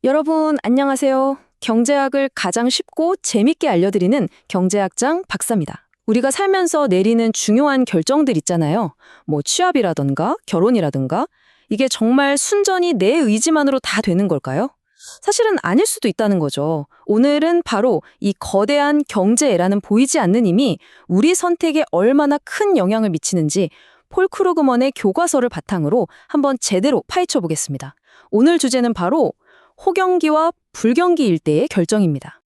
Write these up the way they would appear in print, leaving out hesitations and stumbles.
여러분, 안녕하세요. 경제학을 가장 쉽고 재밌게 알려드리는 경제학장 박사입니다. 우리가 살면서 내리는 중요한 결정들 있잖아요. 뭐 취업이라던가 결혼이라던가 이게 정말 순전히 내 의지만으로 다 되는 걸까요? 사실은 아닐 수도 있다는 거죠. 오늘은 바로 이 거대한 경제애라는 보이지 않는 힘이 우리 선택에 얼마나 큰 영향을 미치는지 폴 크루그먼의 교과서를 바탕으로 한번 제대로 파헤쳐 보겠습니다. 오늘 주제는 바로 호경기와 불경기 일대의 결정입니다.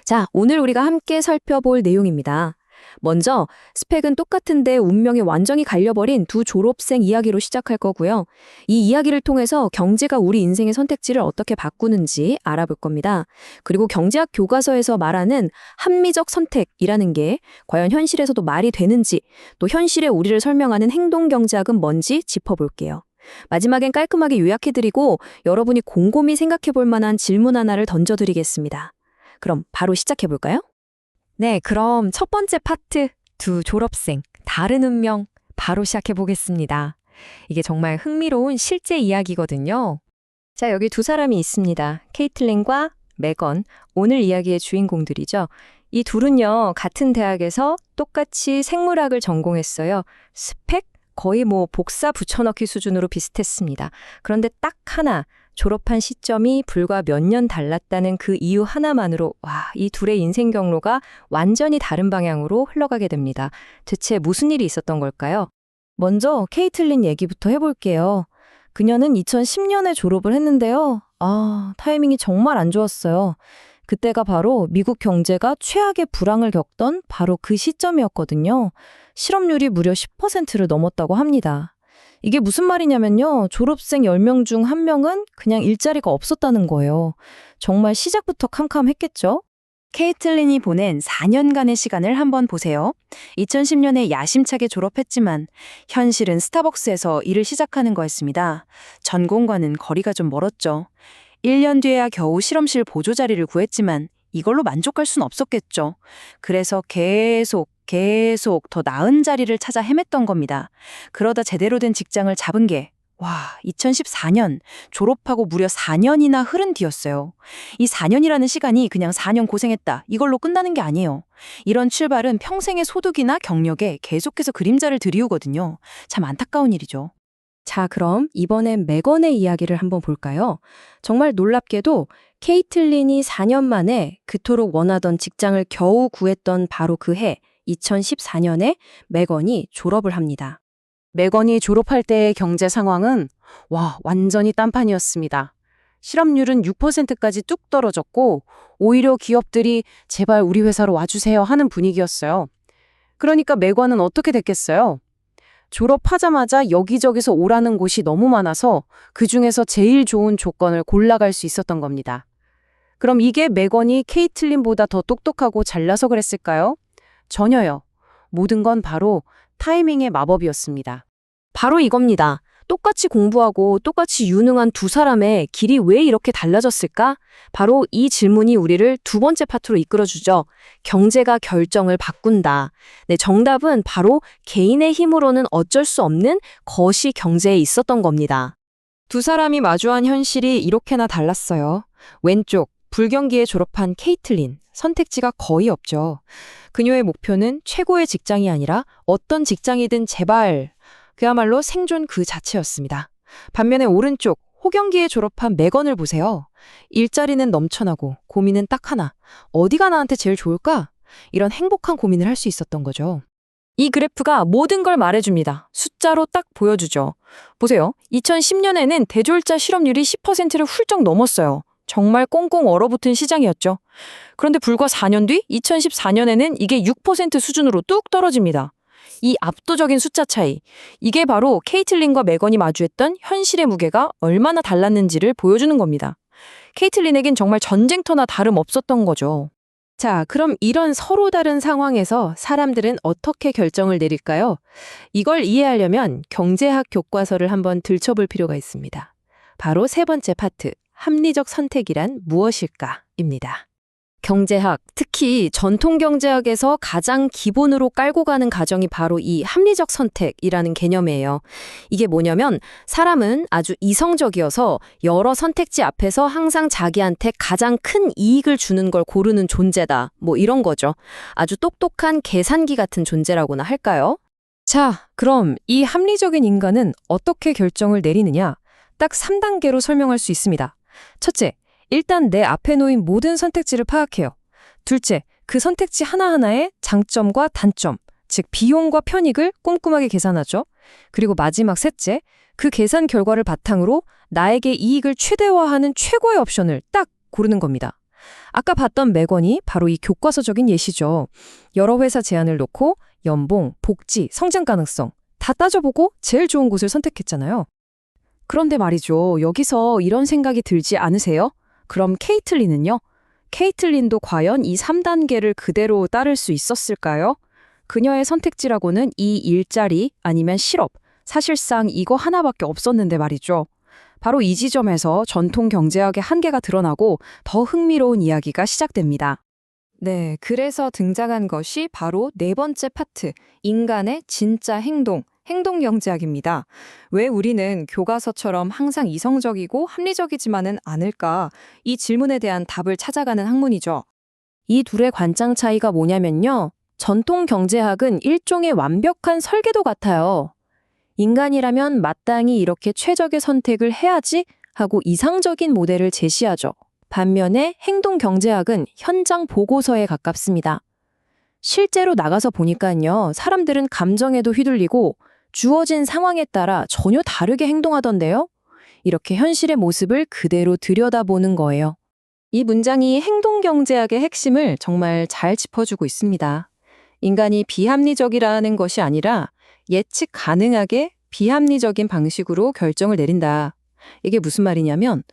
자, 오늘 우리가 함께 살펴볼 내용입니다. 먼저 스펙은 똑같은데 운명이 완전히 갈려버린 두 졸업생 이야기로 시작할 거고요. 이 이야기를 통해서 경제가 우리 인생의 선택지를 어떻게 바꾸는지 알아볼 겁니다. 그리고 경제학 교과서에서 말하는 합리적 선택이라는 게 과연 현실에서도 말이 되는지, 또 현실의 우리를 설명하는 행동 경제학은 뭔지 짚어볼게요. 마지막엔 깔끔하게 요약해드리고 여러분이 곰곰이 생각해볼 만한 질문 하나를 던져드리겠습니다. 그럼 바로 시작해볼까요? 네, 그럼 첫 번째 파트, 두 졸업생, 다른 운명, 바로 시작해보겠습니다. 이게 정말 흥미로운 실제 이야기거든요. 자, 여기 두 사람이 있습니다. 케이틀린과 메건, 오늘 이야기의 주인공들이죠. 이 둘은요, 같은 대학에서 똑같이 생물학을 전공했어요. 스펙? 거의 복사 붙여넣기 수준으로 비슷했습니다. 그런데 딱 하나, 졸업한 시점이 불과 몇 년 달랐다는 그 이유 하나만으로 이 둘의 인생 경로가 완전히 다른 방향으로 흘러가게 됩니다. 대체 무슨 일이 있었던 걸까요? 먼저 케이틀린 얘기부터 해볼게요. 그녀는 2010년에 졸업을 했는데요. 타이밍이 정말 안 좋았어요. 그때가 바로 미국 경제가 최악의 불황을 겪던 바로 그 시점이었거든요. 실업률이 무려 10%를 넘었다고 합니다. 이게 무슨 말이냐면요. 졸업생 10명 중 1명은 그냥 일자리가 없었다는 거예요. 정말 시작부터 캄캄했겠죠? 케이틀린이 보낸 4년간의 시간을 한번 보세요. 2010년에 야심차게 졸업했지만 현실은 스타벅스에서 일을 시작하는 거였습니다. 전공과는 거리가 좀 멀었죠. 1년 뒤에야 겨우 실험실 보조 자리를 구했지만 이걸로 만족할 순 없었겠죠. 그래서 계속 더 나은 자리를 찾아 헤맸던 겁니다. 그러다 제대로 된 직장을 잡은 게 2014년 졸업하고 무려 4년이나 흐른 뒤였어요. 이 4년이라는 시간이 그냥 4년 고생했다 이걸로 끝나는 게 아니에요. 이런 출발은 평생의 소득이나 경력에 계속해서 그림자를 들이우거든요. 참 안타까운 일이죠. 자, 그럼 이번엔 메건의 이야기를 한번 볼까요? 정말 놀랍게도 케이틀린이 4년 만에 그토록 원하던 직장을 겨우 구했던 바로 그 해, 2014년에 메건이 졸업을 합니다. 메건이 졸업할 때의 경제 상황은 완전히 딴판이었습니다. 실업률은 6%까지 뚝 떨어졌고 오히려 기업들이 제발 우리 회사로 와주세요 하는 분위기였어요. 그러니까 메건은 어떻게 됐겠어요? 졸업하자마자 여기저기서 오라는 곳이 너무 많아서 그중에서 제일 좋은 조건을 골라갈 수 있었던 겁니다. 그럼 이게 메건이 케이틀린보다 더 똑똑하고 잘나서 그랬을까요? 전혀요. 모든 건 바로 타이밍의 마법이었습니다. 바로 이겁니다. 똑같이 공부하고 똑같이 유능한 두 사람의 길이 왜 이렇게 달라졌을까? 바로 이 질문이 우리를 두 번째 파트로 이끌어주죠. 경제가 결정을 바꾼다. 네, 정답은 바로 개인의 힘으로는 어쩔 수 없는 거시 경제에 있었던 겁니다. 두 사람이 마주한 현실이 이렇게나 달랐어요. 왼쪽, 불경기에 졸업한 케이틀린. 선택지가 거의 없죠. 그녀의 목표는 최고의 직장이 아니라 어떤 직장이든 제발, 그야말로 생존 그 자체였습니다. 반면에 오른쪽, 호경기에 졸업한 메건을 보세요. 일자리는 넘쳐나고 고민은 딱 하나. 어디가 나한테 제일 좋을까? 이런 행복한 고민을 할 수 있었던 거죠. 이 그래프가 모든 걸 말해줍니다. 숫자로 딱 보여주죠. 보세요. 2010년에는 대졸자 실업률이 10%를 훌쩍 넘었어요. 정말 꽁꽁 얼어붙은 시장이었죠. 그런데 불과 4년 뒤 2014년에는 이게 6% 수준으로 뚝 떨어집니다. 이 압도적인 숫자 차이, 이게 바로 케이틀린과 메건이 마주했던 현실의 무게가 얼마나 달랐는지를 보여주는 겁니다. 케이틀린에겐 정말 전쟁터나 다름없었던 거죠. 자, 그럼 이런 서로 다른 상황에서 사람들은 어떻게 결정을 내릴까요? 이걸 이해하려면 경제학 교과서를 한번 들춰볼 필요가 있습니다. 바로 세 번째 파트, 합리적 선택이란 무엇일까입니다. 경제학, 특히 전통 경제학에서 가장 기본으로 깔고 가는 가정이 바로 이 합리적 선택이라는 개념이에요. 이게 뭐냐면 사람은 아주 이성적이어서 여러 선택지 앞에서 항상 자기한테 가장 큰 이익을 주는 걸 고르는 존재다. 뭐 이런 거죠. 아주 똑똑한 계산기 같은 존재라고나 할까요? 자, 그럼 이 합리적인 인간은 어떻게 결정을 내리느냐? 딱 3단계로 설명할 수 있습니다. 첫째, 일단 내 앞에 놓인 모든 선택지를 파악해요. 둘째, 그 선택지 하나하나의 장점과 단점, 즉 비용과 편익을 꼼꼼하게 계산하죠. 그리고 마지막 셋째, 그 계산 결과를 바탕으로 나에게 이익을 최대화하는 최고의 옵션을 딱 고르는 겁니다. 아까 봤던 맥원이 바로 이 교과서적인 예시죠. 여러 회사 제안을 놓고 연봉, 복지, 성장 가능성 다 따져보고 제일 좋은 곳을 선택했잖아요. 그런데 말이죠. 여기서 이런 생각이 들지 않으세요? 그럼 케이틀린은요? 케이틀린도 과연 이 3단계를 그대로 따를 수 있었을까요? 그녀의 선택지라고는 이 일자리 아니면 실업, 사실상 이거 하나밖에 없었는데 말이죠. 바로 이 지점에서 전통 경제학의 한계가 드러나고 더 흥미로운 이야기가 시작됩니다. 네, 그래서 등장한 것이 바로 네 번째 파트, 인간의 진짜 행동 경제학입니다. 왜 우리는 교과서처럼 항상 이성적이고 합리적이지만은 않을까? 이 질문에 대한 답을 찾아가는 학문이죠. 이 둘의 관점 차이가 뭐냐면요. 전통 경제학은 일종의 완벽한 설계도 같아요. 인간이라면 마땅히 이렇게 최적의 선택을 해야지 하고 이상적인 모델을 제시하죠. 반면에 행동 경제학은 현장 보고서에 가깝습니다. 실제로 나가서 보니까요, 사람들은 감정에도 휘둘리고 주어진 상황에 따라 전혀 다르게 행동하던데요. 이렇게 현실의 모습을 그대로 들여다보는 거예요. 이 문장이 행동 경제학의 핵심을 정말 잘 짚어주고 있습니다. 인간이 비합리적이라는 것이 아니라 예측 가능하게 비합리적인 방식으로 결정을 내린다. 이게 무슨 말이냐면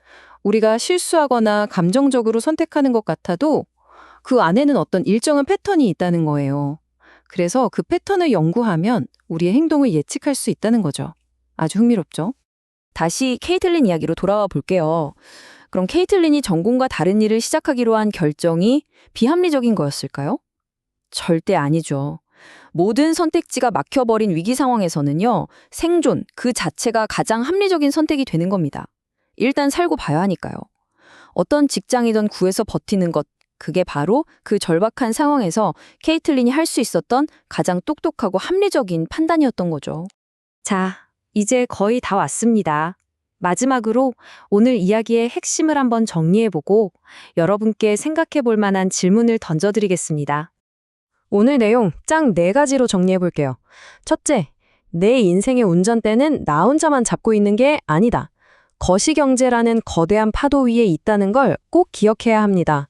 우리가 실수하거나 감정적으로 선택하는 것 같아도 그 안에는 어떤 일정한 패턴이 있다는 거예요. 그래서 그 패턴을 연구하면 우리의 행동을 예측할 수 있다는 거죠. 아주 흥미롭죠? 다시 케이틀린 이야기로 돌아와 볼게요. 그럼 케이틀린이 전공과 다른 일을 시작하기로 한 결정이 비합리적인 거였을까요? 절대 아니죠. 모든 선택지가 막혀버린 위기 상황에서는요, 생존 그 자체가 가장 합리적인 선택이 되는 겁니다. 일단 살고 봐야 하니까요. 어떤 직장이든 구해서 버티는 것, 그게 바로 그 절박한 상황에서 케이틀린이 할 수 있었던 가장 똑똑하고 합리적인 판단이었던 거죠. 자, 이제 거의 다 왔습니다. 마지막으로 오늘 이야기의 핵심을 한번 정리해보고 여러분께 생각해볼 만한 질문을 던져드리겠습니다. 오늘 내용 짱 4가지로 정리해볼게요. 첫째, 내 인생의 운전대는 나 혼자만 잡고 있는 게 아니다. 거시경제라는 거대한 파도 위에 있다는 걸 꼭 기억해야 합니다.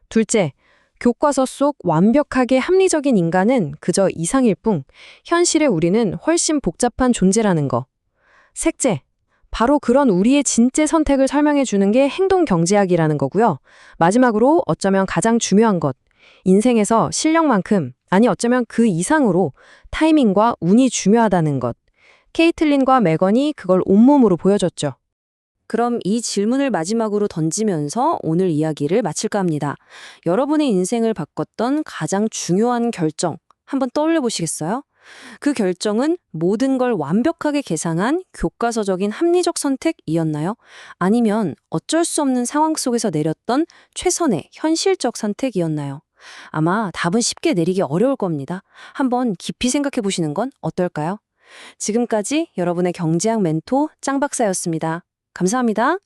둘째, 교과서 속 완벽하게 합리적인 인간은 그저 이상일 뿐, 현실의 우리는 훨씬 복잡한 존재라는 거. 셋째, 바로 그런 우리의 진짜 선택을 설명해 주는 게 행동 경제학이라는 거고요. 마지막으로 어쩌면 가장 중요한 것, 인생에서 실력만큼, 아니 어쩌면 그 이상으로 타이밍과 운이 중요하다는 것. 케이틀린과 맥건이 그걸 온몸으로 보여줬죠. 그럼 이 질문을 마지막으로 던지면서 오늘 이야기를 마칠까 합니다. 여러분의 인생을 바꿨던 가장 중요한 결정 한번 떠올려 보시겠어요? 그 결정은 모든 걸 완벽하게 계산한 교과서적인 합리적 선택이었나요? 아니면 어쩔 수 없는 상황 속에서 내렸던 최선의 현실적 선택이었나요? 아마 답은 쉽게 내리기 어려울 겁니다. 한번 깊이 생각해 보시는 건 어떨까요? 지금까지 여러분의 경제학 멘토 짱박사였습니다. 감사합니다.